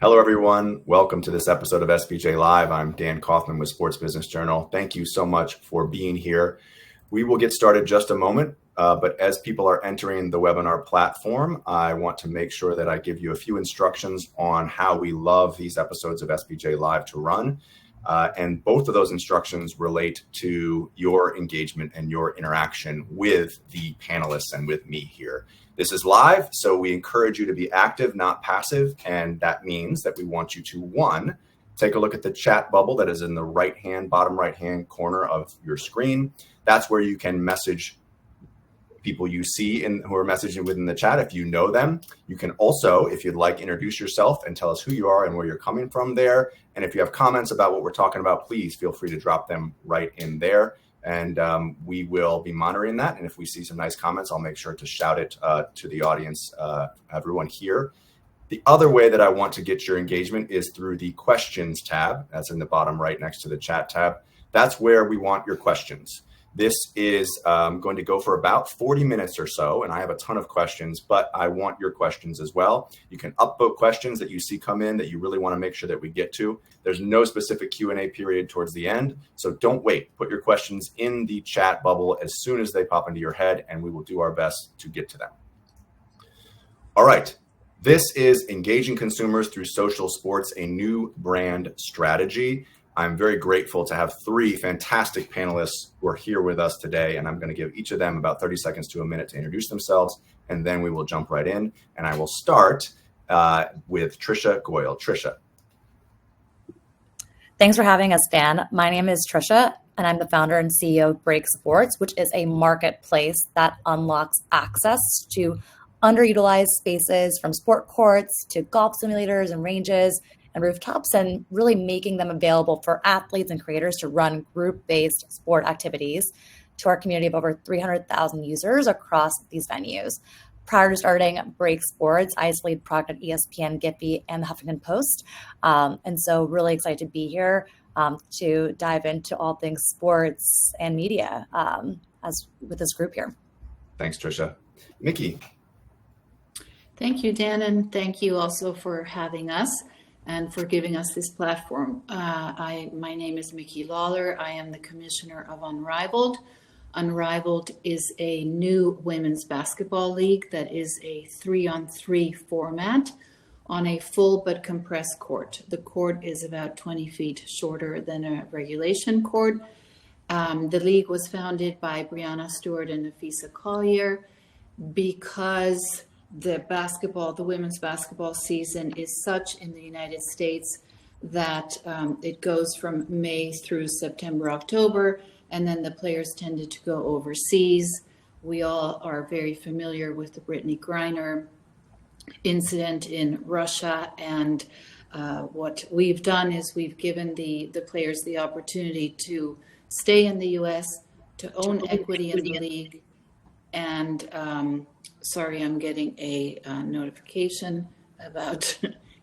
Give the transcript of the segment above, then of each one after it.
Hello, everyone. Welcome to this episode of SBJ Live. I'm Dan Kaufman with Sports Business Journal. Thank you so much for being here. We will get started just a moment, but as people are entering the webinar platform, I want to make sure that I give you a few instructions on how we love these episodes of SBJ Live to run. And both of those instructions relate to your engagement and your interaction with the panelists and with me here. This is live, so we encourage you to be active, not passive. And that means that we want you to, one, take a look at the chat bubble that is in the bottom right-hand corner of your screen. That's where you can message people you see who are messaging within the chat if you know them. You can also, if you'd like, introduce yourself and tell us who you are and where you're coming from there. And if you have comments about what we're talking about, please feel free to drop them right in there. And we will be monitoring that. And if we see some nice comments, I'll make sure to shout it to the audience, everyone here. The other way that I want to get your engagement is through the questions tab. That's in the bottom right next to the chat tab. That's where we want your questions. This is going to go for about 40 minutes or so, and I have a ton of questions, but I want your questions as well. You can upvote questions that you see come in that you really want to make sure that we get to. There's no specific Q&A period towards the end, so don't wait. Put your questions in the chat bubble as soon as they pop into your head, and we will do our best to get to them. All right. This is Engaging Consumers Through Social Sports, a new brand strategy. I'm very grateful to have three fantastic panelists who are here with us today, and I'm going to give each of them about 30 seconds to a minute to introduce themselves, and then we will jump right in. And I will start with Trisha Goyle. Trisha. Thanks for having us, Dan. My name is Trisha, and I'm the founder and CEO of Break Sports, which is a marketplace that unlocks access to underutilized spaces, from sport courts to golf simulators and ranges and rooftops, and really making them available for athletes and creators to run group-based sport activities to our community of over 300,000 users across these venues. Prior to starting Break Sports, I used to lead product at ESPN, Giphy, and the Huffington Post. And so really excited to be here to dive into all things sports and media as with this group here. Thanks, Trisha. Mickey. Thank you, Dan, and thank you also for having us and for giving us this platform. My name is Mickey Lawler. I am the commissioner of Unrivaled. Unrivaled is a new women's basketball league that is a 3-on-3 format on a full but compressed court. The court is about 20 feet shorter than a regulation court. The league was founded by Brianna Stewart and Nafisa Collier because the women's basketball season is such in the United States that it goes from May through September, October, and then the players tended to go overseas. We all are very familiar with the Brittany Griner incident in Russia, and what we've done is we've given the players the opportunity to stay in the U.S., to own equity in the league, and sorry, I'm getting a notification about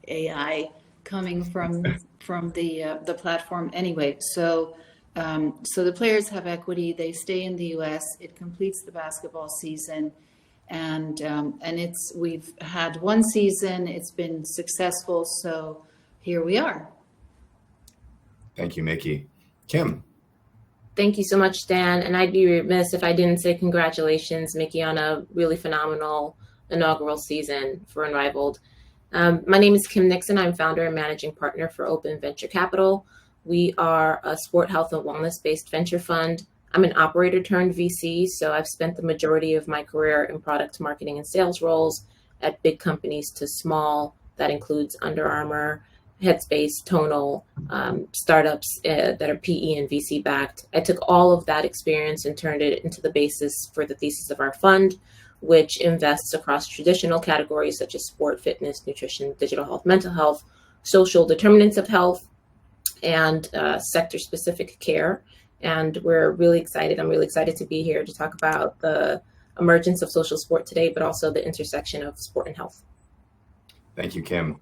AI coming from the platform. Anyway, so the players have equity. They stay in the U.S. It completes the basketball season, and we've had one season. It's been successful. So here we are. Thank you, Mickey. Kim. Thank you so much, Dan. And I'd be remiss if I didn't say congratulations, Mickey, on a really phenomenal inaugural season for Unrivaled. My name is Kim Nixon. I'm founder and managing partner for Open Venture Capital. We are a sport, health, and wellness-based venture fund. I'm an operator turned VC, so I've spent the majority of my career in product marketing and sales roles at big companies to small. That includes Under Armour, Headspace, Tonal, startups that are PE and VC backed. I took all of that experience and turned it into the basis for the thesis of our fund, which invests across traditional categories such as sport, fitness, nutrition, digital health, mental health, social determinants of health, and sector-specific care. And we're really excited. I'm really excited to be here to talk about the emergence of social sport today, but also the intersection of sport and health. Thank you, Kim.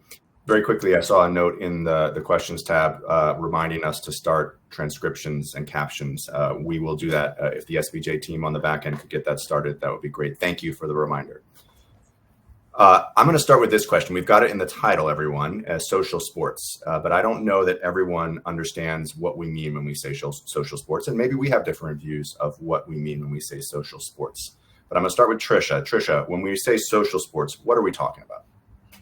Very quickly, I saw a note in the questions tab reminding us to start transcriptions and captions. We will do that. If the SBJ team on the back end could get that started, that would be great. Thank you for the reminder. I'm going to start with this question. We've got it in the title, everyone, as social sports, but I don't know that everyone understands what we mean when we say social sports, and maybe we have different views of what we mean when we say social sports. But I'm going to start with Trisha. Trisha, when we say social sports, what are we talking about?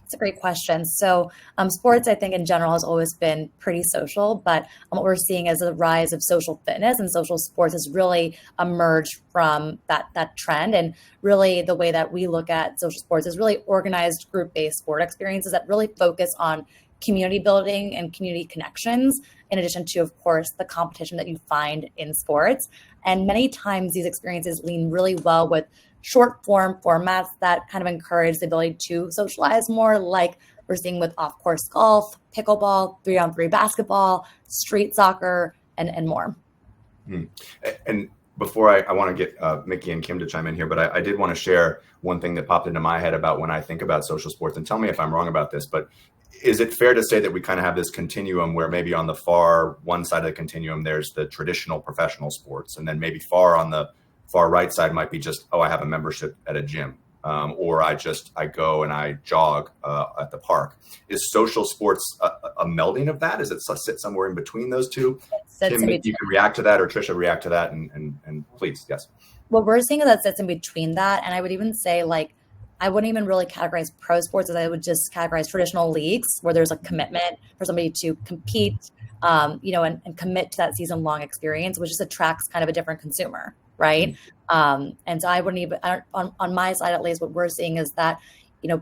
It's a great question. So sports, I think in general, has always been pretty social, but what we're seeing is a rise of social fitness, and social sports has really emerged from that trend. And really the way that we look at social sports is really organized group-based sport experiences that really focus on community building and community connections, in addition to, of course, the competition that you find in sports. And many times these experiences lean really well with short form formats that kind of encourage the ability to socialize more, like we're seeing with off-course golf, pickleball, 3-on-3 basketball, street soccer, and more. And before I want to get Mickey and Kim to chime in here, but I did want to share one thing that popped into my head about when I think about social sports, and tell me if I'm wrong about this, but is it fair to say that we kind of have this continuum where maybe on the far one side of the continuum, there's the traditional professional sports, and then maybe on the far right side might be just, I have a membership at a gym, or I go and I jog at the park. Is social sports a melding of that? Is it sit somewhere in between those two? Kim, you can react to that, or Trisha react to that, and please, yes. What we're seeing is that sits in between that, and I would even say, like, I wouldn't even really categorize pro sports as I would just categorize traditional leagues where there's a commitment for somebody to compete, and commit to that season-long experience, which just attracts kind of a different consumer, right? And so I wouldn't even, on my side at least, what we're seeing is that,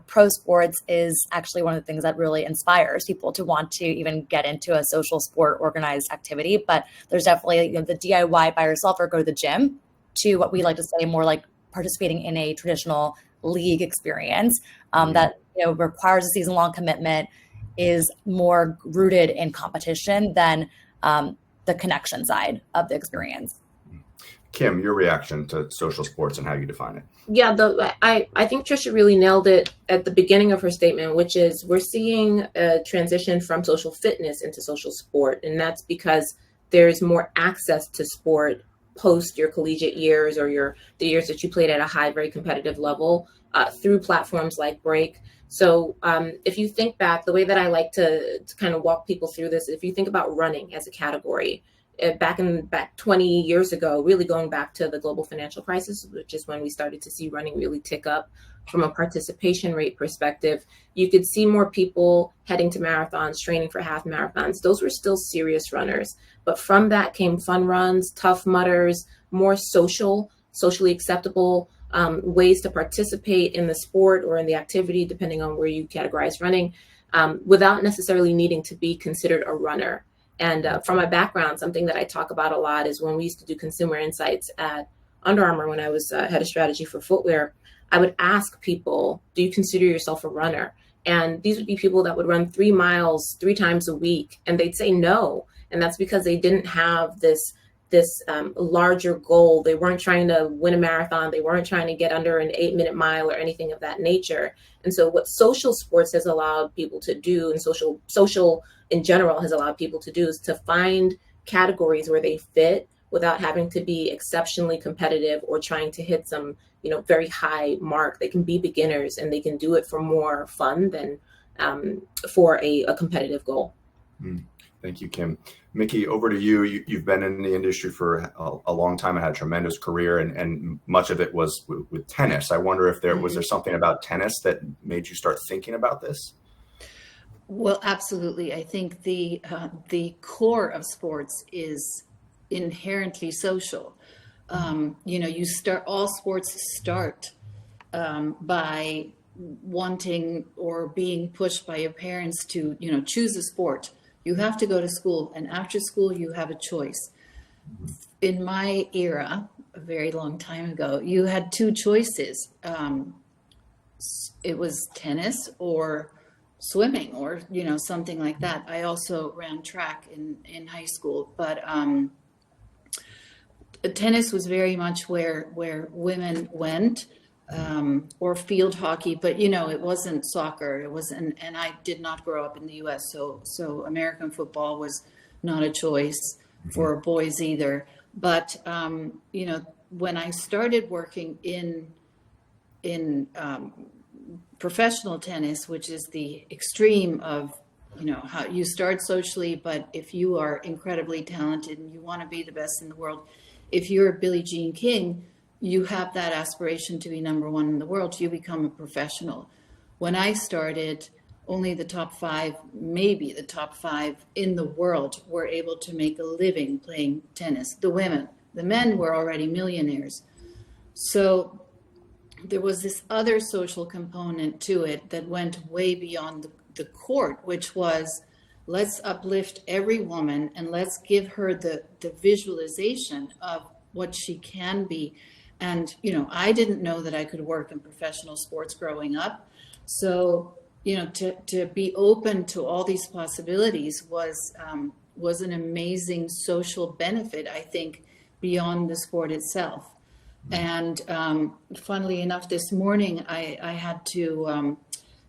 pro sports is actually one of the things that really inspires people to want to even get into a social sport organized activity. But there's definitely the DIY by yourself or go to the gym, to what we like to say more like participating in a traditional league experience that requires a season-long commitment, is more rooted in competition than the connection side of the experience. Kim, your reaction to social sports and how you define it. Yeah, I think Trisha really nailed it at the beginning of her statement, which is we're seeing a transition from social fitness into social sport. And that's because there's more access to sport post your collegiate years or the years that you played at a high, very competitive level through platforms like Break. So if you think back, the way that I like to kind of walk people through this, if you think about running as a category, back 20 years ago, really going back to the global financial crisis, which is when we started to see running really tick up from a participation rate perspective, you could see more people heading to marathons, training for half marathons. Those were still serious runners. But from that came fun runs, tough mutters, more socially acceptable ways to participate in the sport or in the activity, depending on where you categorize running, without necessarily needing to be considered a runner. And from my background, something that I talk about a lot is when we used to do consumer insights at Under Armour, when I was head of strategy for footwear, I would ask people, do you consider yourself a runner? And these would be people that would run 3 miles 3 times a week. And they'd say no. And that's because they didn't have this larger goal. They weren't trying to win a marathon. They weren't trying to get under an 8-minute mile or anything of that nature. And so what social sports has allowed people to do, and social in general has allowed people to do, is to find categories where they fit without having to be exceptionally competitive or trying to hit some, very high mark. They can be beginners and they can do it for more fun than for a competitive goal. Thank you, Kim. Mickey, over to you. You've been in the industry for a long time and had a tremendous career, and much of it was with tennis. I wonder if was there something about tennis that made you start thinking about this? Well, absolutely. I think the core of sports is inherently social. All sports start by wanting or being pushed by your parents to, choose a sport. You have to go to school, and after school, you have a choice. In my era, a very long time ago, you had 2 choices. It was tennis or swimming or, something like that. I also ran track in high school, but tennis was very much where women went. Or field hockey, but it wasn't soccer. It wasn't, and I did not grow up in the U.S., so American football was not a choice for boys either. But when I started working in professional tennis, which is the extreme of, how you start socially, but if you are incredibly talented and you want to be the best in the world, if you're Billie Jean King, you have that aspiration to be number one in the world, you become a professional. When I started, only the top 5, maybe the top 5 in the world were able to make a living playing tennis, the women. The men were already millionaires. So there was this other social component to it that went way beyond the court, which was, let's uplift every woman and let's give her the visualization of what she can be. And, I didn't know that I could work in professional sports growing up. So, to be open to all these possibilities was an amazing social benefit, I think, beyond the sport itself. And funnily enough, this morning I had to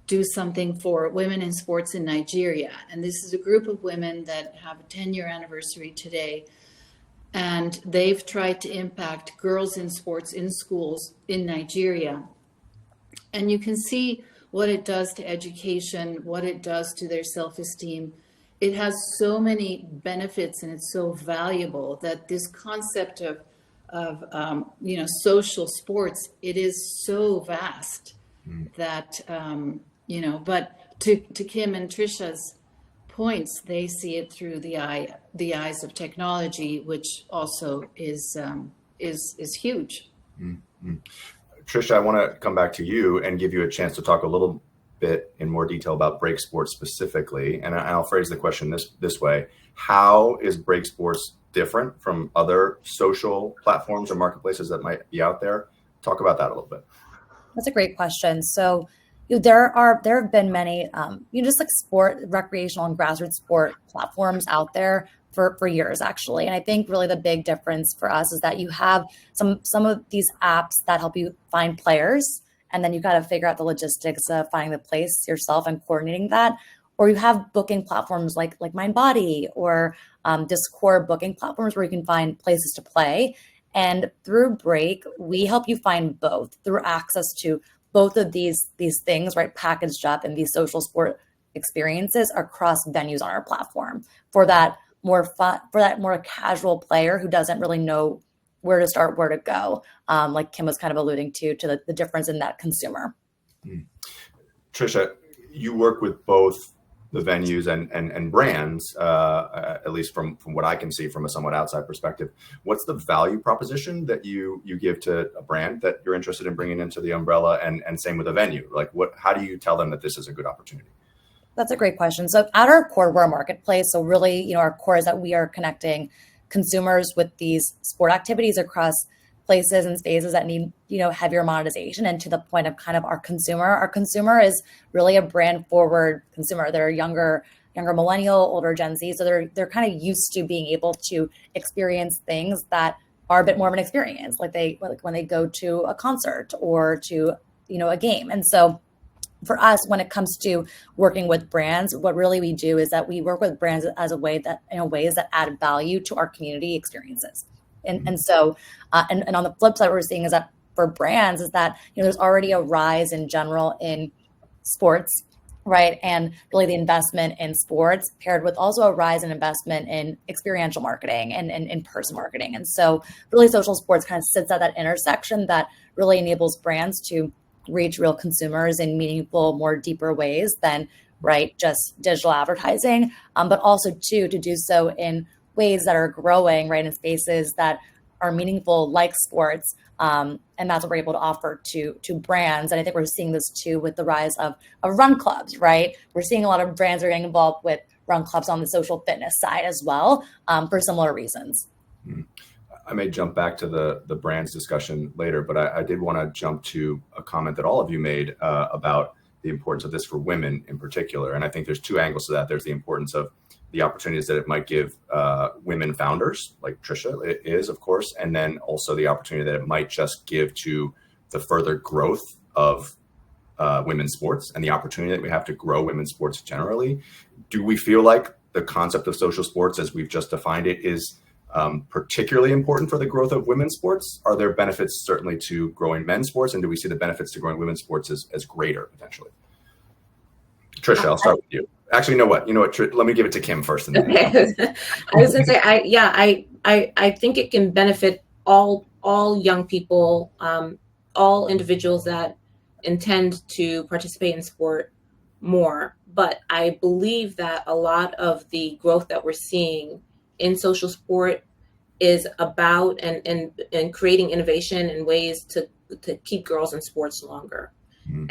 do something for women in sports in Nigeria. And this is a group of women that have a 10-year anniversary today. And they've tried to impact girls in sports in schools in Nigeria. And you can see what it does to education, what it does to their self-esteem. It has so many benefits and it's so valuable that this concept of social sports, it is so vast that, but to Kim and Trisha's points, they see it through the eyes of technology, which also is huge. Mm-hmm. Trisha, I want to come back to you and give you a chance to talk a little bit in more detail about break sports specifically. And I'll phrase the question this way. How is break sports different from other social platforms or marketplaces that might be out there? Talk about that a little bit. That's a great question. So there have been many, just like sport, recreational and grassroots sport platforms out there for years, actually. And I think really the big difference for us is that you have some of these apps that help you find players, and then you got to figure out the logistics of finding the place yourself and coordinating that. Or you have booking platforms like MindBody or Discord booking platforms where you can find places to play. And through Break, we help you find both through access to both of these things, right, packaged up in these social sport experiences across venues on our platform for that more fun, for that more casual player who doesn't really know where to start, where to go. Like Kim was kind of alluding to the difference in that consumer. Trisha, you work with both the venues and brands, at least from what I can see from a somewhat outside perspective. What's the value proposition that you give to a brand that you're interested in bringing into the umbrella, and same with a venue? Like, how do you tell them that this is a good opportunity? That's a great question. So at our core, we're a marketplace. So really, our core is that we are connecting consumers with these sport activities across places and spaces that need, heavier monetization. And to the point of kind of our consumer is really a brand forward consumer. They're younger millennial, older Gen Z. So they're kind of used to being able to experience things that are a bit more of an experience, like when they go to a concert or to, a game. And so for us, when it comes to working with brands, what really we do is that we work with brands in ways that add value to our community experiences. And so, and on the flip side, what we're seeing is that for brands is that, there's already a rise in general in sports, right? And really the investment in sports paired with also a rise in investment in experiential marketing and in-person marketing. And so really social sports kind of sits at that intersection that really enables brands to reach real consumers in meaningful, more deeper ways than, right, just digital advertising, but also to do so in ways that are growing, right, in spaces that are meaningful like sports. And that's what we're able to offer to brands. And I think we're seeing this too with the rise of run clubs, right? We're seeing a lot of brands are getting involved with run clubs on the social fitness side as well, for similar reasons. I may jump back to the brands discussion later, but I did want to jump to a comment that all of you made about the importance of this for women in particular. And I think there's two angles to that. There's the importance of the opportunities that it might give women founders, like Trisha it is, of course, and then also the opportunity that it might just give to the further growth of women's sports and the opportunity that we have to grow women's sports generally. Do we feel like the concept of social sports, as we've just defined it, is particularly important for the growth of women's sports? Are there benefits certainly to growing men's sports, and do we see the benefits to growing women's sports as greater potentially? Trisha, I'll start with you. Actually, you know what? Let me give it to Kim first. And then Okay. I was going to say, I think it can benefit all young people, all individuals that intend to participate in sport more. But I believe that a lot of the growth that we're seeing in social sport is about and creating innovation and ways to keep girls in sports longer. Mm-hmm.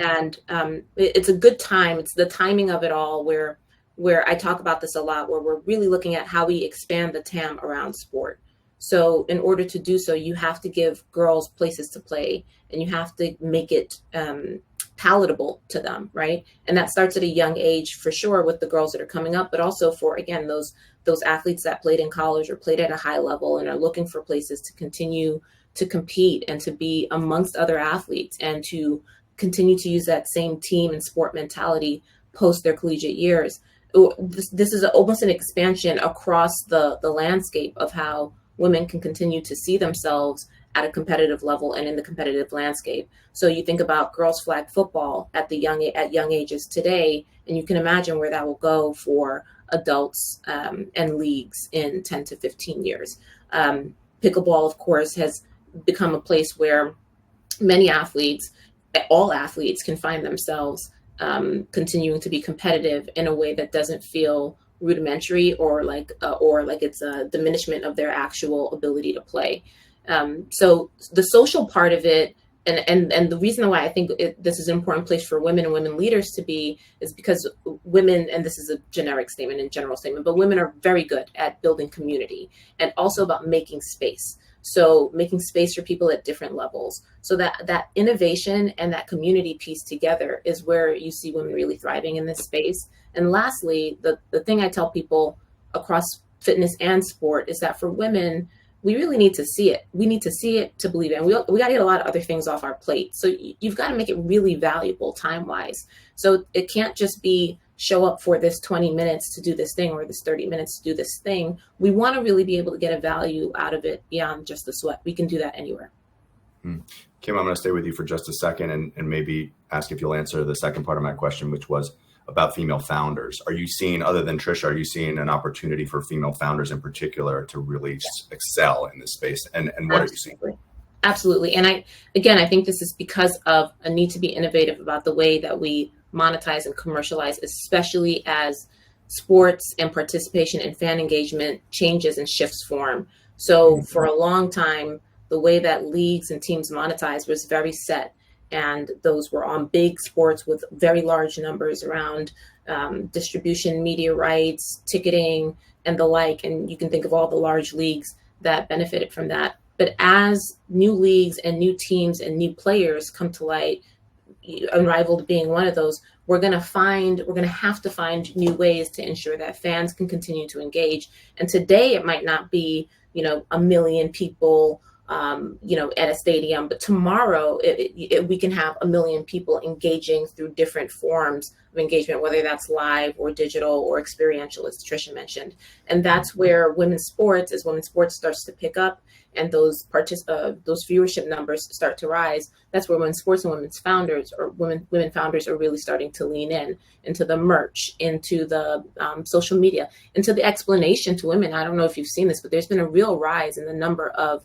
And it's a good time. It's the timing of it all where I talk about this a lot, where we're really looking at how we expand the TAM around sport. So in order to do so, you have to give girls places to play, and you have to make it palatable to them, right? And that starts at a young age for sure with the girls that are coming up, but also for, again, those athletes that played in college or played at a high level and are looking for places to continue to compete and to be amongst other athletes and to continue to use that same team and sport mentality post their collegiate years. This is almost an expansion across the landscape of how women can continue to see themselves at a competitive level and in the competitive landscape. So you think about girls flag football at young ages today, and you can imagine where that will go for adults and leagues in 10 to 15 years. Pickleball, of course, has become a place where many athletes, all athletes, can find themselves continuing to be competitive in a way that doesn't feel rudimentary or like it's a diminishment of their actual ability to play. So the social part of it, and the reason why I think this is an important place for women and women leaders to be is because women, and this is a generic statement and general statement, but women are very good at building community and also about making space. So making space for people at different levels. So that innovation and that community piece together is where you see women really thriving in this space. And lastly, the thing I tell people across fitness and sport is that for women, we really need to see it. We need to see it to believe it. And we got to get a lot of other things off our plate. So you've got to make it really valuable time-wise. So it can't just be show up for this 20 minutes to do this thing or this 30 minutes to do this thing. We want to really be able to get a value out of it beyond just the sweat. We can do that anywhere. Kim, I'm going to stay with you for just a second and maybe ask if you'll answer the second part of my question, which was about female founders. Are you seeing, other than Trisha, are you seeing an opportunity for female founders in particular to really excel in this space? And what are you seeing? Absolutely. And I think this is because of a need to be innovative about the way that we monetize and commercialize, especially as sports and participation and fan engagement changes and shifts form. So for a long time, the way that leagues and teams monetize was very set. And those were on big sports with very large numbers around distribution, media rights, ticketing, and the like. And you can think of all the large leagues that benefited from that. But as new leagues and new teams and new players come to light, Unrivaled being one of those, we're going to have to find new ways to ensure that fans can continue to engage. And today it might not be, 1 million people at a stadium, but tomorrow we can have 1 million people engaging through different forms of engagement, whether that's live or digital or experiential, as Tricia mentioned. And that's where as women's sports starts to pick up and those viewership numbers start to rise, that's where women's sports and women's founders or women founders are really starting to lean into the merch, into the social media, into the explanation to women. I don't know if you've seen this, but there's been a real rise in the number of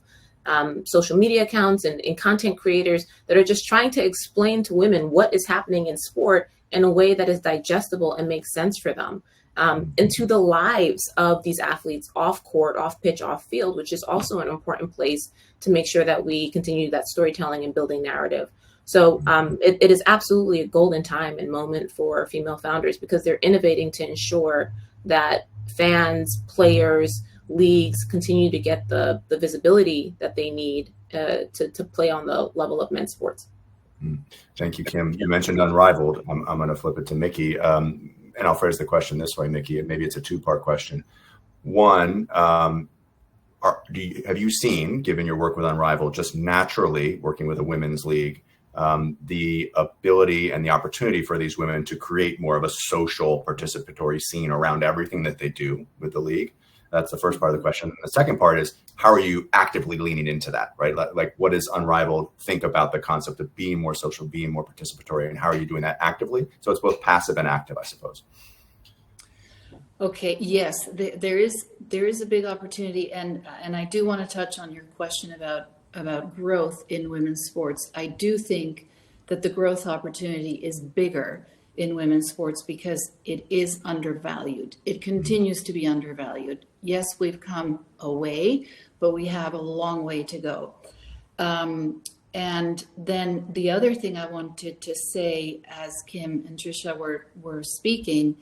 social media accounts and content creators that are just trying to explain to women what is happening in sport in a way that is digestible and makes sense for them, into the lives of these athletes off court, off pitch, off field, which is also an important place to make sure that we continue that storytelling and building narrative. So it is absolutely a golden time and moment for female founders because they're innovating to ensure that fans, players, leagues continue to get the visibility that they need to play on the level of men's sports. Thank you, Kim. You mentioned Unrivaled. I'm going to flip it to Mickey, and I'll phrase the question this way, Mickey, and maybe it's a two-part question. One, have you seen, given your work with Unrivaled, just naturally working with a women's league, the ability and the opportunity for these women to create more of a social participatory scene around everything that they do with the league? That's the first part of the question. The second part is, how are you actively leaning into that, right? Like what does Unrivaled think about the concept of being more social, being more participatory, and how are you doing that actively? So it's both passive and active, I suppose. Okay, yes, there is a big opportunity, and I do want to touch on your question about growth in women's sports. I do think that the growth opportunity is bigger in women's sports because it is undervalued. It continues to be undervalued. Yes, we've come a way, but we have a long way to go. And then the other thing I wanted to say, as Kim and Trisha were speaking,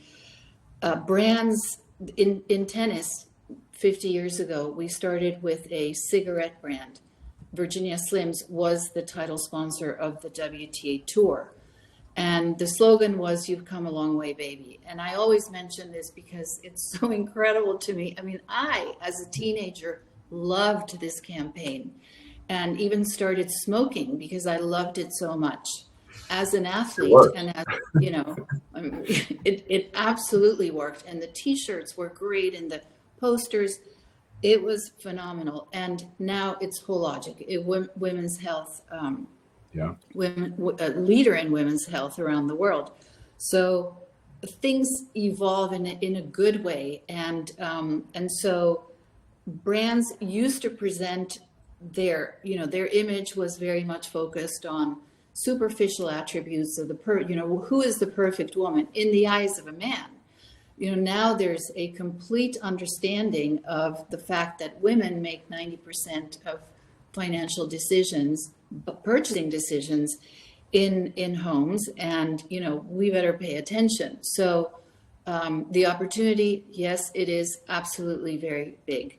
brands in tennis 50 years ago, we started with a cigarette brand. Virginia Slims was the title sponsor of the WTA Tour. And the slogan was, "You've come a long way, baby." And I always mention this because it's so incredible to me. I mean, I, as a teenager, loved this campaign and even started smoking because I loved it so much. As an athlete, and as you know, it absolutely worked. And the T-shirts were great, and the posters, it was phenomenal. And now it's Hologic, women's health. A leader in women's health around the world. So things evolve in a good way, and so brands used to present their image was very much focused on superficial attributes of who is the perfect woman in the eyes of a man. Now there's a complete understanding of the fact that women make 90% of financial decisions, purchasing decisions in homes, and we better pay attention. So the opportunity, yes, it is absolutely very big.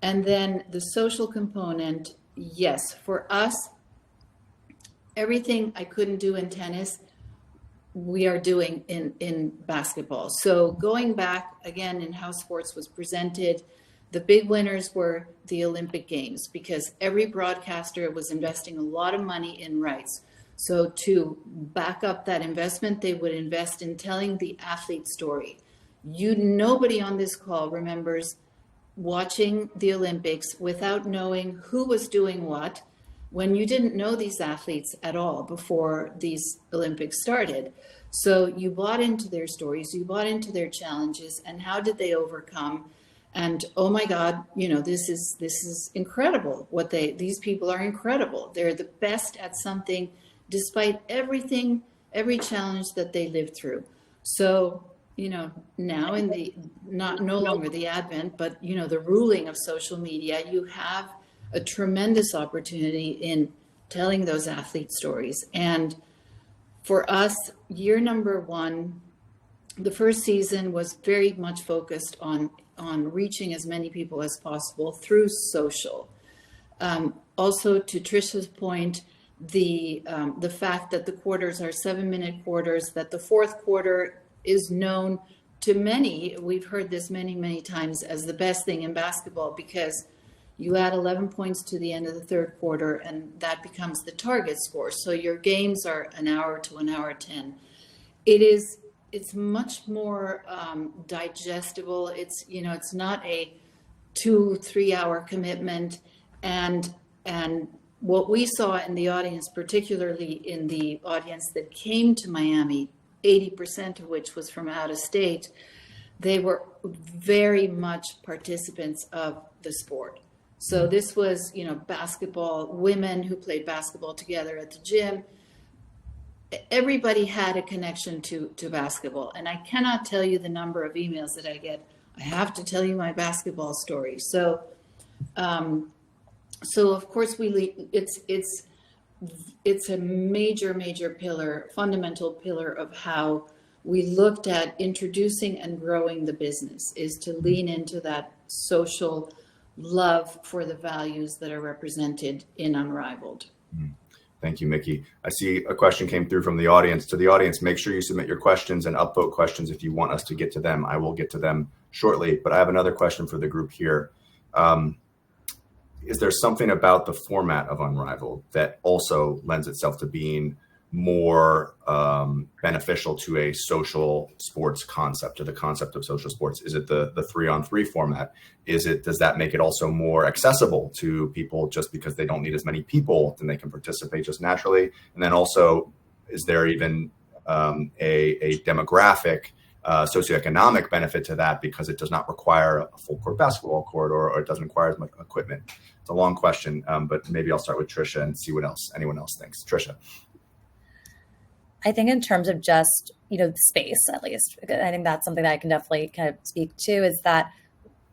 And then the social component, yes, for us, everything I couldn't do in tennis, we are doing in basketball. So going back again in how sports was presented, the big winners were the Olympic Games because every broadcaster was investing a lot of money in rights. So to back up that investment, they would invest in telling the athlete story. Nobody on this call remembers watching the Olympics without knowing who was doing what when you didn't know these athletes at all before these Olympics started. So you bought into their stories, you bought into their challenges, and how did they overcome? And oh my God, this is incredible. These people are incredible. They're the best at something, despite everything, every challenge that they lived through. So now in the no longer the advent, but the ruling of social media, you have a tremendous opportunity in telling those athlete stories. And for us, year number one, the first season was very much focused on reaching as many people as possible through social. Also, to Trisha's point, the fact that the quarters are 7-minute quarters, that the fourth quarter is known to many, we've heard this many, many times, as the best thing in basketball because you add 11 points to the end of the third quarter and that becomes the target score. So your games are an hour to an hour 10. It's much more digestible. It's not a 2-3 hour commitment. And what we saw in the audience, particularly in the audience that came to Miami, 80% of which was from out of state, they were very much participants of the sport. So this was, basketball, women who played basketball together at the gym. Everybody had a connection to basketball. And I cannot tell you the number of emails that I get. I have to tell you my basketball story. So of course it's a major pillar, fundamental pillar of how we looked at introducing and growing the business, is to lean into that social love for the values that are represented in Unrivaled. Thank you, Mickey. I see a question came through from the audience. To the audience, make sure you submit your questions and upvote questions if you want us to get to them. I will get to them shortly, but I have another question for the group here. Is there something about the format of Unrivaled that also lends itself to being more beneficial to a social sports concept, to the concept of social sports? Is it the 3-on-3 format? Does that make it also more accessible to people just because they don't need as many people and they can participate just naturally? And then also, is there even a demographic, socioeconomic benefit to that because it does not require a full court basketball court, or it doesn't require as much equipment? It's a long question, but maybe I'll start with Trisha and see what anyone else thinks. Trisha. I think in terms of just, the space, at least, I think that's something that I can definitely kind of speak to, is that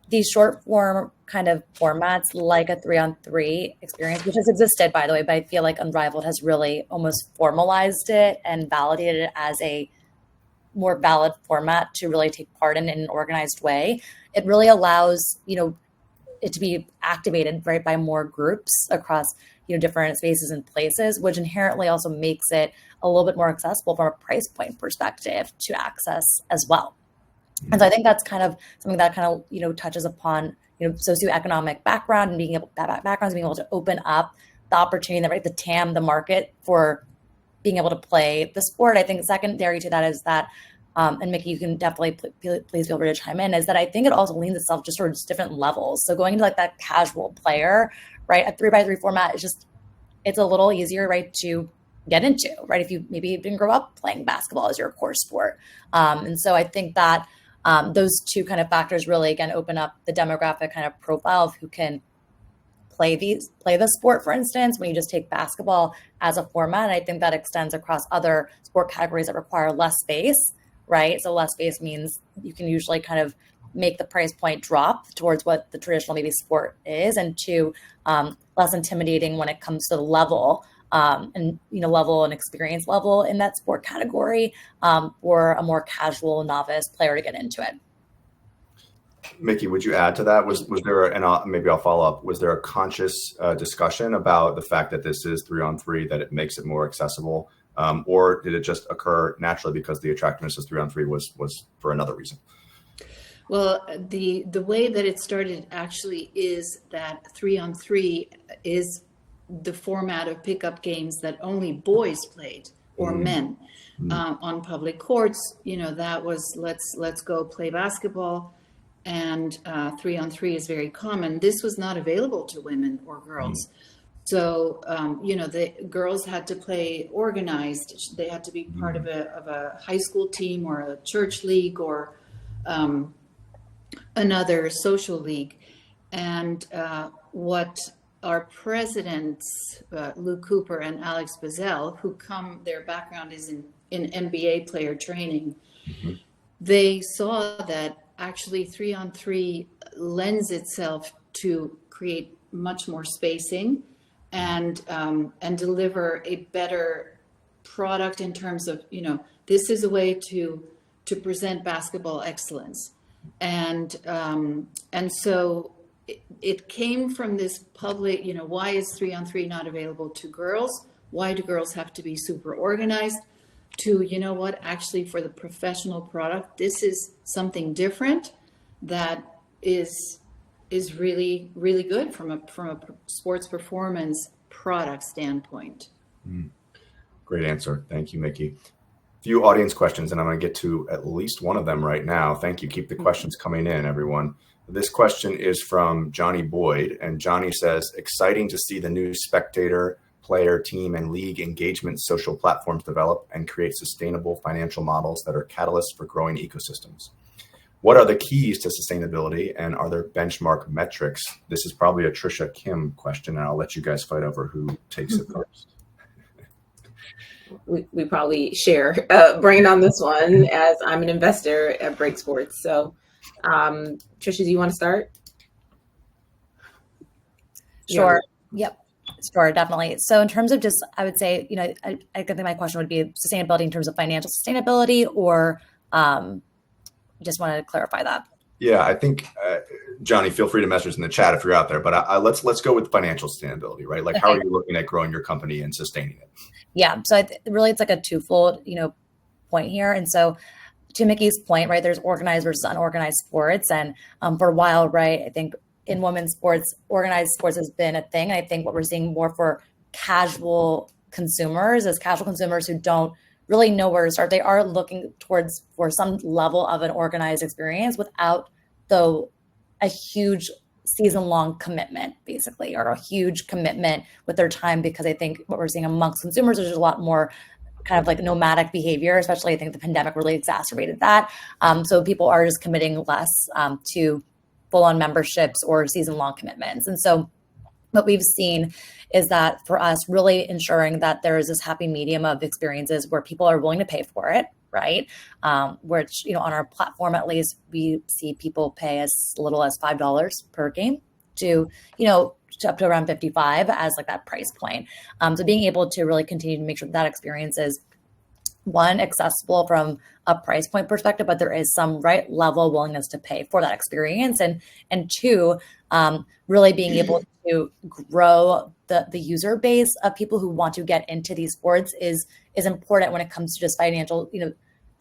these short form kind of formats like a 3-on-3 experience, which has existed, by the way, but I feel like Unrivaled has really almost formalized it and validated it as a more valid format to really take part in an organized way. It really allows, it to be activated, right, by more groups across, different spaces and places, which inherently also makes it a little bit more accessible from a price point perspective to access as well. And so I think that's kind of something that kind of, touches upon, socioeconomic background and being able to open up the opportunity, right, the TAM, the market for being able to play the sport. I think secondary to that is that, and Mickey, you can definitely please feel free to chime in, is that I think it also leans itself just towards different levels. So going into like that casual player, right, a 3-by-3 format is it's a little easier, right, to get into, right, if you maybe didn't grow up playing basketball as your core sport. And so I think that those two kind of factors really, again, open up the demographic kind of profile of who can play the sport. For instance, when you just take basketball as a format, I think that extends across other sport categories that require less space, right? So less space means you can usually kind of make the price point drop towards what the traditional maybe sport is, and less intimidating when it comes to the level level and experience level in that sport category, for a more casual novice player to get into it. Mickey, would you add to that? Was there, and maybe I'll follow up, was there a conscious discussion about the fact that this is 3-on-3, that it makes it more accessible? Or did it just occur naturally because the attractiveness of 3-on-3 was for another reason? Well, the way that it started actually is that 3-on-3 is the format of pickup games that only boys played, or men, on public courts. That was let's go play basketball, and 3-on-3 is very common. This was not available to women or girls. So, the girls had to play organized. They had to be part of a high school team or a church league or another social league. And what our presidents, Lou Cooper and Alex Bazell, their background is in NBA player training, they saw that actually 3-on-3 lends itself to create much more spacing and deliver a better product in terms of, this is a way to present basketball excellence. And so it came from this public, why is 3-on-3 not available to girls? Why do girls have to be super organized? To, actually for the professional product, this is something different that is really, really good from a sports performance product standpoint. Great answer. Thank you, Mickey. Few audience questions, and I'm going to get to at least one of them right now. Thank you. Keep the questions coming in, everyone. This question is from Johnny Boyd, and Johnny says, exciting to see the new spectator, player, team, and league engagement social platforms develop and create sustainable financial models that are catalysts for growing ecosystems. What are the keys to sustainability, and are there benchmark metrics? This is probably a Trisha Kim question, and I'll let you guys fight over who takes it first. We probably share brain on this one, as I'm an investor at Break Sports. So, Trisha, do you want to start? Sure. Yeah. Yep. Sure, definitely. So in terms of just, I would say, I think my question would be sustainability in terms of financial sustainability, or just wanted to clarify that. Yeah, I think, Johnny, feel free to message in the chat if you're out there, but let's go with financial sustainability, right? Like, How are you looking at growing your company and sustaining it? Yeah, so really it's like a twofold, point here. And so to Mickey's point, right, there's organized versus unorganized sports. And for a while, right, I think in women's sports, organized sports has been a thing. I think what we're seeing more for casual consumers, as casual consumers who don't really know where to start, they are looking towards for some level of an organized experience without a huge season-long commitment, basically, or a huge commitment with their time, because I think what we're seeing amongst consumers is there's a lot more kind of like nomadic behavior, especially I think the pandemic really exacerbated that. So people are just committing less to full-on memberships or season-long commitments. And so what we've seen is that for us, really ensuring that there is this happy medium of experiences where people are willing to pay for it, right? Which, on our platform, at least, we see people pay as little as $5 per game to up to around 55 as like that price point. So being able to really continue to make sure that experience is, one, accessible from a price point perspective, but there is some right level of willingness to pay for that experience. And two, really being able to grow the user base of people who want to get into these sports is important when it comes to just financial,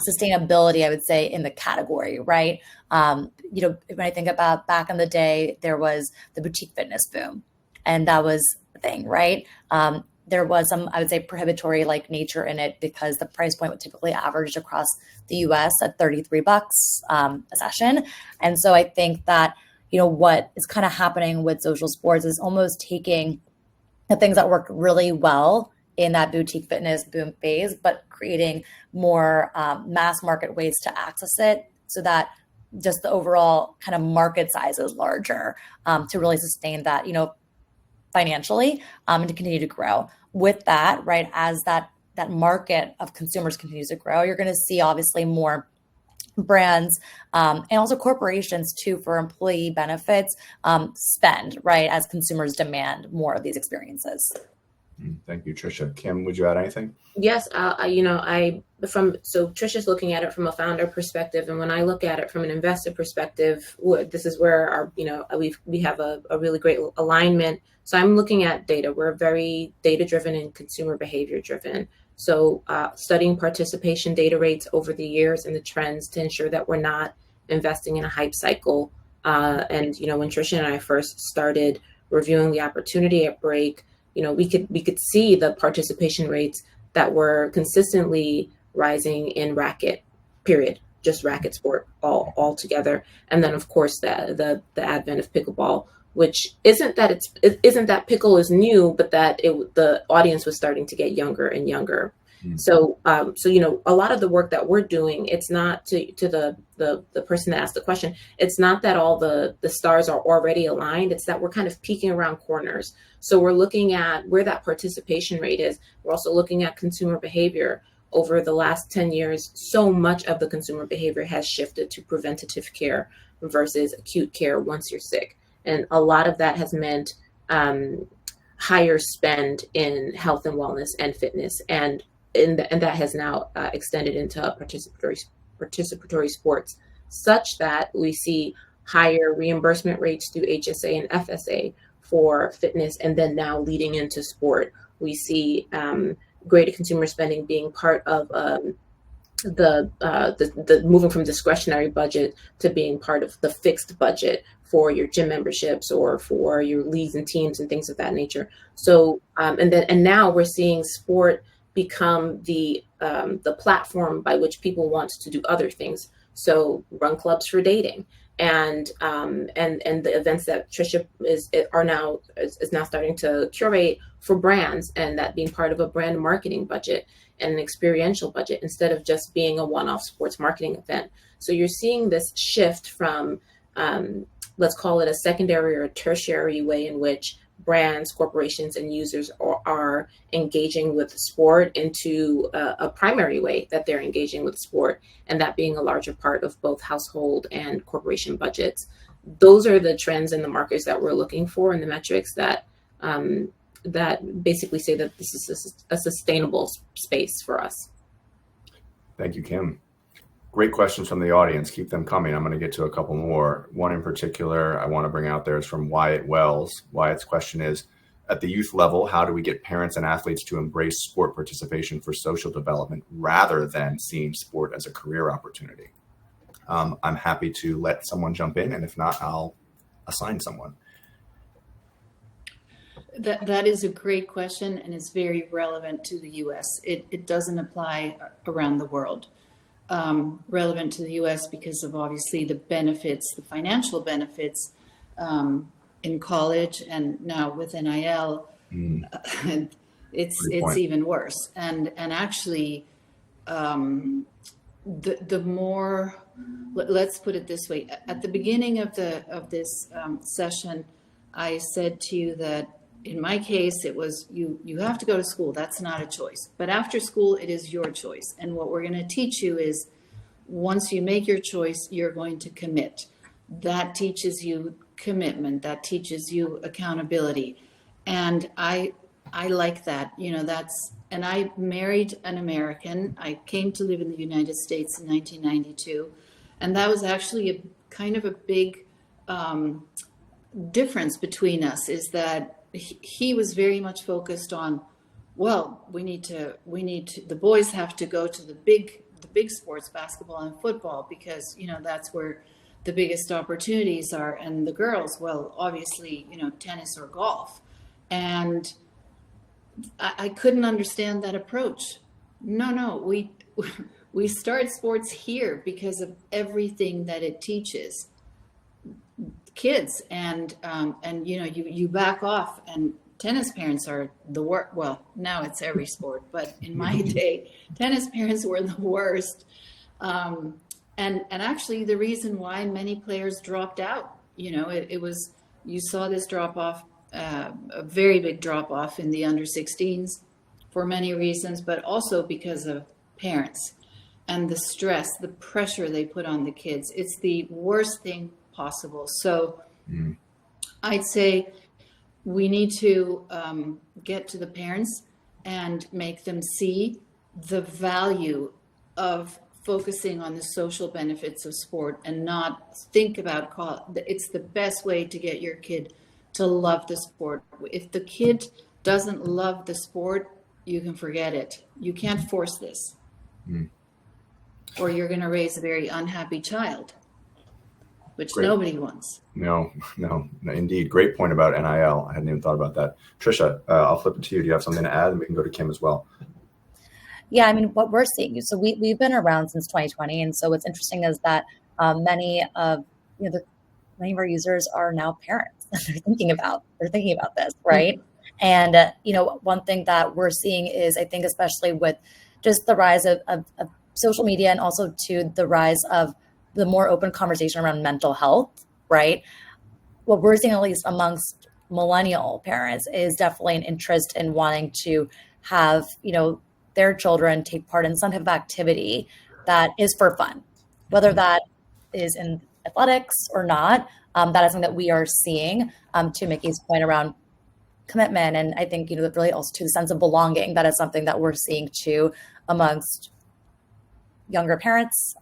sustainability, I would say, in the category, right? When I think about back in the day, there was the boutique fitness boom, and that was the thing, right? There was some, I would say, prohibitory like nature in it because the price point would typically average across the US at $33 a session. And so I think that, what is kind of happening with social sports is almost taking the things that worked really well in that boutique fitness boom phase, but creating more mass market ways to access it so that just the overall kind of market size is larger to really sustain that, financially and to continue to grow. With that, right, as that market of consumers continues to grow, you're going to see obviously more brands and also corporations too for employee benefits spend, right, as consumers demand more of these experiences. Thank you, Tricia. Kim, would you add anything? Yes, so Tricia's looking at it from a founder perspective, and when I look at it from an investor perspective, this is where we have a really great alignment. So I'm looking at data. We're very data driven and consumer behavior driven. So studying participation data rates over the years and the trends to ensure that we're not investing in a hype cycle. And when Tricia and I first started reviewing the opportunity at Break, we could see the participation rates that were consistently rising in racket, period, just racket sport all together. And then of course the advent of pickleball, which isn't that pickle is new, but that the audience was starting to get younger and younger. So a lot of the work that we're doing, it's not to the person that asked the question, it's not that all the stars are already aligned, it's that we're kind of peeking around corners. So we're looking at where that participation rate is. We're also looking at consumer behavior. Over the last 10 years, so much of the consumer behavior has shifted to preventative care versus acute care once you're sick. And a lot of that has meant higher spend in health and wellness and fitness. And that has now extended into participatory sports, such that we see higher reimbursement rates through HSA and FSA for fitness, and then now leading into sport. We see greater consumer spending being part of the moving from discretionary budget to being part of the fixed budget for your gym memberships or for your leagues and teams and things of that nature. So and now we're seeing sport become the platform by which people want to do other things. So run clubs for dating, and the events that Tricia is now starting to curate for brands, and that being part of a brand marketing budget and an experiential budget instead of just being a one-off sports marketing event. So you're seeing this shift from let's call it a secondary or a tertiary way in which brands, corporations, and users are engaging with sport into a primary way that they're engaging with sport, and that being a larger part of both household and corporation budgets. Those are the trends in the markets that we're looking for, and the metrics that basically say that this is a sustainable space for us. Thank you, Kim. Great questions from the audience. Keep them coming. I'm going to get to a couple more. One in particular I want to bring out there is from Wyatt Wells. Wyatt's question is, at the youth level, how do we get parents and athletes to embrace sport participation for social development rather than seeing sport as a career opportunity? I'm happy to let someone jump in, and if not, I'll assign someone. That is a great question, and it's very relevant to the U.S. It doesn't apply around the world. Relevant to the U.S. because of obviously the benefits, the financial benefits in college, and now with NIL, it's even worse. And actually, the more, let's put it this way. At the beginning of this session, I said to you that in my case, it was you have to go to school. That's not a choice. But after school, it is your choice. And what we're going to teach you is once you make your choice, you're going to commit. That teaches you commitment. That teaches you accountability. And I like that. And I married an American. I came to live in the United States in 1992. And that was actually a kind of a big difference between us, is that he was very much focused on, well, we need to, the boys have to go to the big sports, basketball and football, because, that's where the biggest opportunities are. And the girls, well, obviously, tennis or golf. And I couldn't understand that approach. No, we start sports here because of everything that it teaches kids, and you back off. And tennis parents are the worst. Well, now it's every sport, but in my day, tennis parents were the worst. And actually, the reason why many players dropped out, it was, you saw this drop off, a very big drop off in the under 16s for many reasons, but also because of parents and the stress, the pressure they put on the kids. It's the worst thing possible. So I'd say we need to get to the parents and make them see the value of focusing on the social benefits of sport, and not think about it's the best way to get your kid to love the sport. If the kid doesn't love the sport, you can forget it. You can't force this, or you're going to raise a very unhappy child, which nobody wants. No, indeed. Great point about NIL. I hadn't even thought about that. Trisha, I'll flip it to you. Do you have something to add? And we can go to Kim as well. Yeah, I mean, what we're seeing, so we've been around since 2020. And so what's interesting is that many of our users are now parents. They're thinking about this, right? And, one thing that we're seeing is, I think, especially with just the rise of social media, and also to the rise of the more open conversation around mental health, right? What we're seeing, at least amongst millennial parents, is definitely an interest in wanting to have, their children take part in some type of activity that is for fun, whether that is in athletics or not. That is something that we are seeing, to Mickey's point around commitment. And I think, really also to the sense of belonging, that is something that we're seeing too amongst younger parents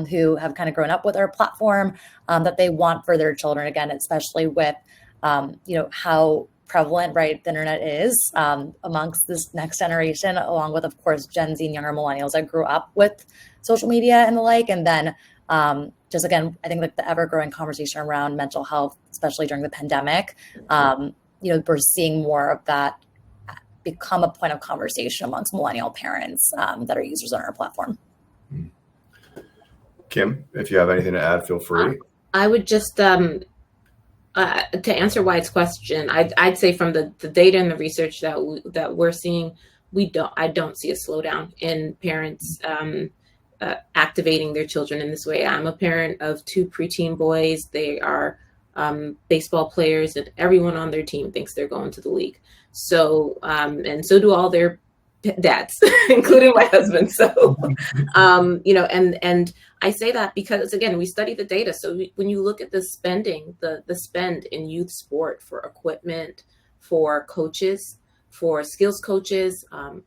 who have kind of grown up with our platform, that they want for their children, again, especially with, how prevalent, right, the internet is amongst this next generation, along with, of course, Gen Z and younger millennials that grew up with social media and the like. And then just, again, I think like the ever-growing conversation around mental health, especially during the pandemic, we're seeing more of that become a point of conversation amongst millennial parents that are users on our platform. Kim, if you have anything to add, feel free. I would just, to answer Wyatt's question, I'd say from the data and the research that we're seeing, I don't see a slowdown in parents activating their children in this way. I'm a parent of 2 preteen boys. They are baseball players, and everyone on their team thinks they're going to the league. So, and so do all their dads, including my husband. So, and I say that because, again, we study the data. So when you look at the spending, the spend in youth sport for equipment, for coaches, for skills coaches,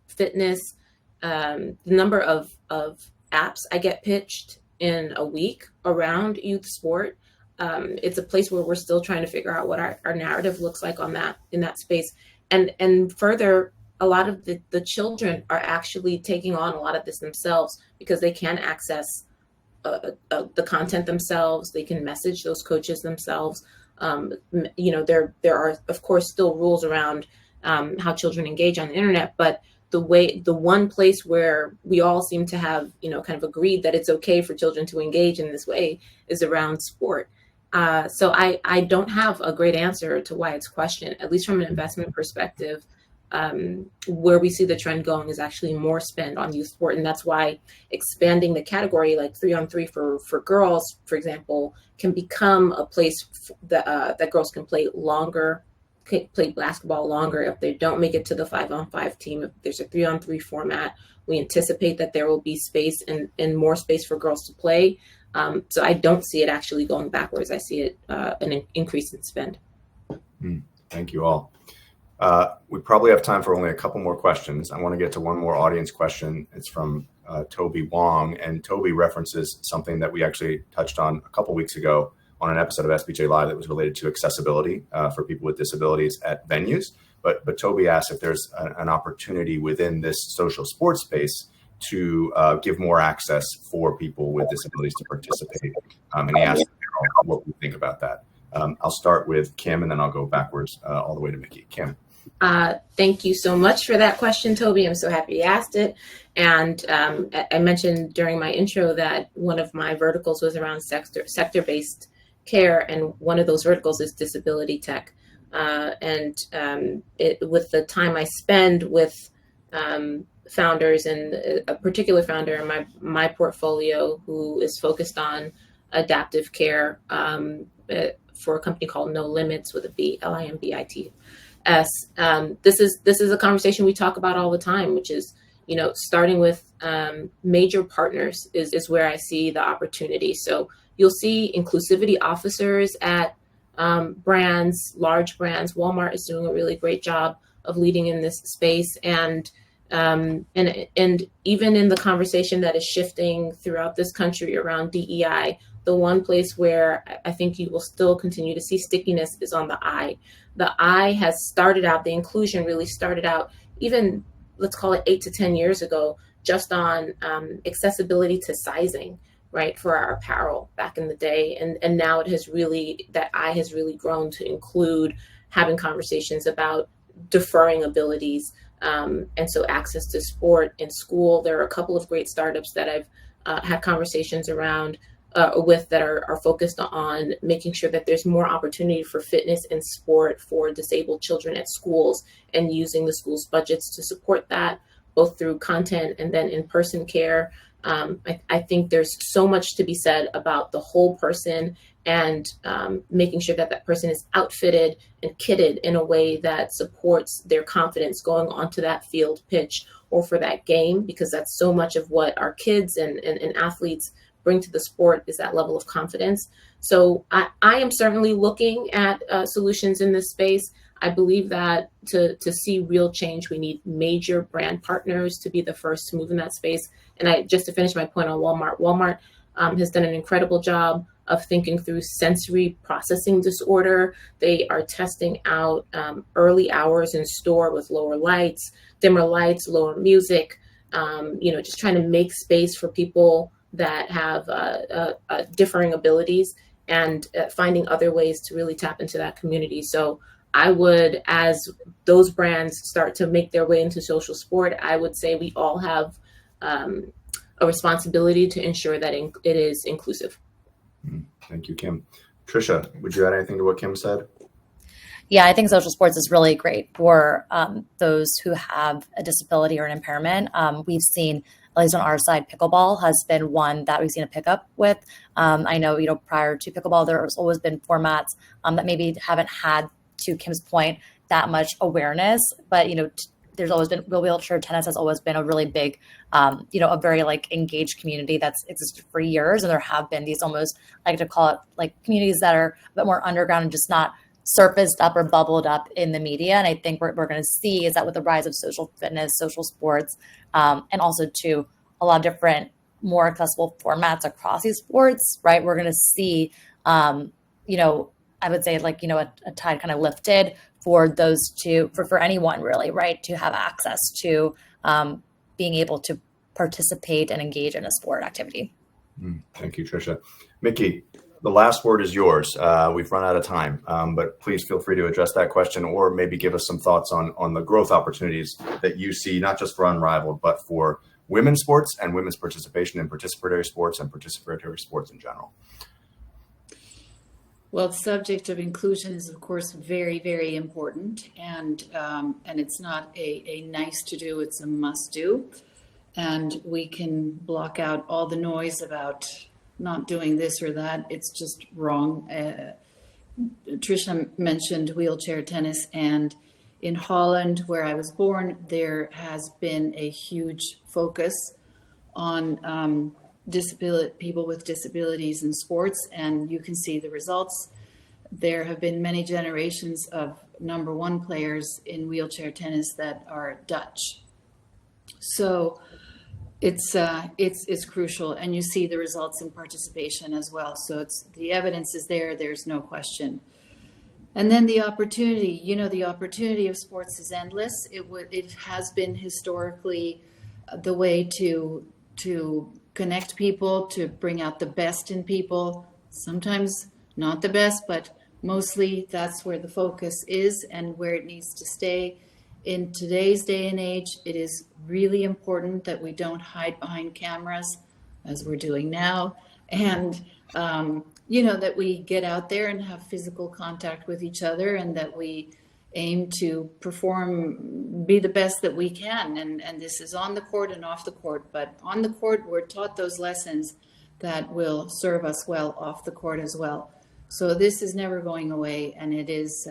fitness, the number of apps I get pitched in a week around youth sport, it's a place where we're still trying to figure out what our narrative looks like in that space. And further, a lot of the children are actually taking on a lot of this themselves, because they can access the content themselves. They can message those coaches themselves. There are, of course, still rules around how children engage on the internet, but the one place where we all seem to have, kind of agreed that it's okay for children to engage in this way is around sport. So I don't have a great answer to why it's questioned, at least from an investment perspective. Where we see the trend going is actually more spend on youth sport. And that's why expanding the category, like 3-on-3 for girls, for example, can become a place that girls can play longer, play basketball longer if they don't make it to the 5-on-5 team. If there's a 3-on-3 format, we anticipate that there will be space and more space for girls to play. So I don't see it actually going backwards. I see it an increase in spend. Thank you all. We probably have time for only a couple more questions. I want to get to one more audience question. It's from Toby Wong, and Toby references something that we actually touched on a couple weeks ago on an episode of SBJ Live that was related to accessibility for people with disabilities at venues. But Toby asked if there's an opportunity within this social sports space to give more access for people with disabilities to participate. And he asked what we think about that. I'll start with Kim, and then I'll go backwards all the way to Mickey. Kim. Thank you so much for that question, Toby. I'm so happy you asked it. And I mentioned during my intro that one of my verticals was around sector-based care, and one of those verticals is disability tech. With the time I spend with founders, and a particular founder in my portfolio who is focused on adaptive care for a company called No Limits with a B, LIMBITS. This is a conversation we talk about all the time, which is, starting with major partners is where I see the opportunity. So you'll see inclusivity officers at brands, large brands. Walmart is doing a really great job of leading in this space, and even in the conversation that is shifting throughout this country around DEI, the one place where I think you will still continue to see stickiness is on the I. The I has started out, the inclusion really started out even, let's call it 8 to 10 years ago, just on accessibility to sizing, right, for our apparel back in the day. And now that I has really grown to include having conversations about deferring abilities. And so access to sport in school. There are a couple of great startups that I've had conversations around with that are focused on making sure that there's more opportunity for fitness and sport for disabled children at schools, and using the school's budgets to support that, both through content and then in-person care. I think there's so much to be said about the whole person, and making sure that person is outfitted and kitted in a way that supports their confidence going onto that field pitch or for that game, because that's so much of what our kids and athletes bring to the sport, is that level of confidence. So I am certainly looking at solutions in this space. I believe that to see real change, we need major brand partners to be the first to move in that space. And just to finish my point on Walmart has done an incredible job of thinking through sensory processing disorder. They are testing out early hours in store with lower lights, dimmer lights, lower music, just trying to make space for people that have differing abilities, and finding other ways to really tap into that community. So I would, as those brands start to make their way into social sport, I would say we all have a responsibility to ensure that it is inclusive. Thank you, Kim. Trisha, would you add anything to what Kim said? Yeah, I think social sports is really great for those who have a disability or an impairment. We've seen, at least on our side, pickleball has been one that we've seen a pickup with. I know, prior to pickleball, there's always been formats that maybe haven't had, to Kim's point, that much awareness. But, there's always been, wheelchair tennis has always been a really big, a very engaged community that's existed for years. And there have been these almost, I like to call it communities that are a bit more underground and just not surfaced up or bubbled up in the media. And I think what we're going to see is that with the rise of social fitness, social sports, and also to a lot of different, more accessible formats across these sports, right? We're going to see, I would say a tide kind of lifted for those for anyone really, right? To have access to being able to participate and engage in a sport activity. Thank you, Trisha. Mickey, the last word is yours. We've run out of time, but please feel free to address that question or maybe give us some thoughts on the growth opportunities that you see, not just for Unrivaled, but for women's sports and women's participation in participatory sports and participatory sports in general. Well, the subject of inclusion is, of course, very, very important, and it's not a nice to do; it's a must do. And we can block out all the noise about not doing this or that. It's just wrong. Tricia mentioned wheelchair tennis, and in Holland, where I was born, there has been a huge focus on people with disabilities in sports, and you can see the results. There have been many generations of number one players in wheelchair tennis that are Dutch. So it's crucial, and you see the results in participation as well. So the evidence is there. There's no question. And then the opportunity. The opportunity of sports is endless. It has been historically the way to connect people, to bring out the best in people. Sometimes not the best, but mostly that's where the focus is and where it needs to stay. In today's day and age, it is really important that we don't hide behind cameras, as we're doing now, and that we get out there and have physical contact with each other, and that we aim to be the best that we can. And this is on the court and off the court. But on the court, we're taught those lessons that will serve us well off the court as well. So this is never going away, and it is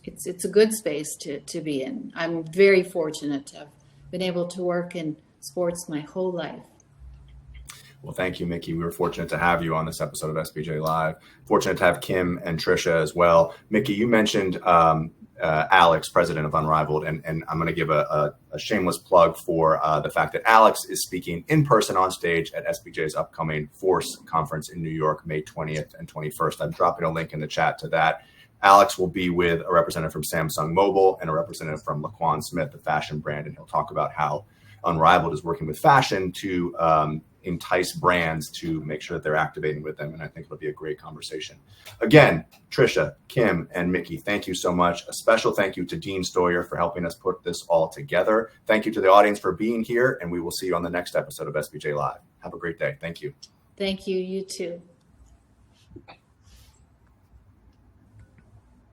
it's a good space to be in. I'm very fortunate to have been able to work in sports my whole life. Well, thank you, Mickey. We were fortunate to have you on this episode of SBJ Live. Fortunate to have Kim and Tricia as well. Mickey, you mentioned Alex, president of Unrivaled, and I'm going to give a shameless plug for the fact that Alex is speaking in person on stage at SBJ's upcoming Force Conference in New York, May 20th and 21st. I'm dropping a link in the chat to that. Alex will be with a representative from Samsung Mobile and a representative from Laquan Smith, the fashion brand, and he'll talk about how Unrivaled is working with fashion to entice brands to make sure that they're activating with them. And I think it'll be a great conversation. Again, Tricia, Kim, and Mickey, thank you so much. A special thank you to Dean Stoyer for helping us put this all together. Thank you to the audience for being here, and we will see you on the next episode of SBJ Live. Have a great day. Thank you. Thank you. You too.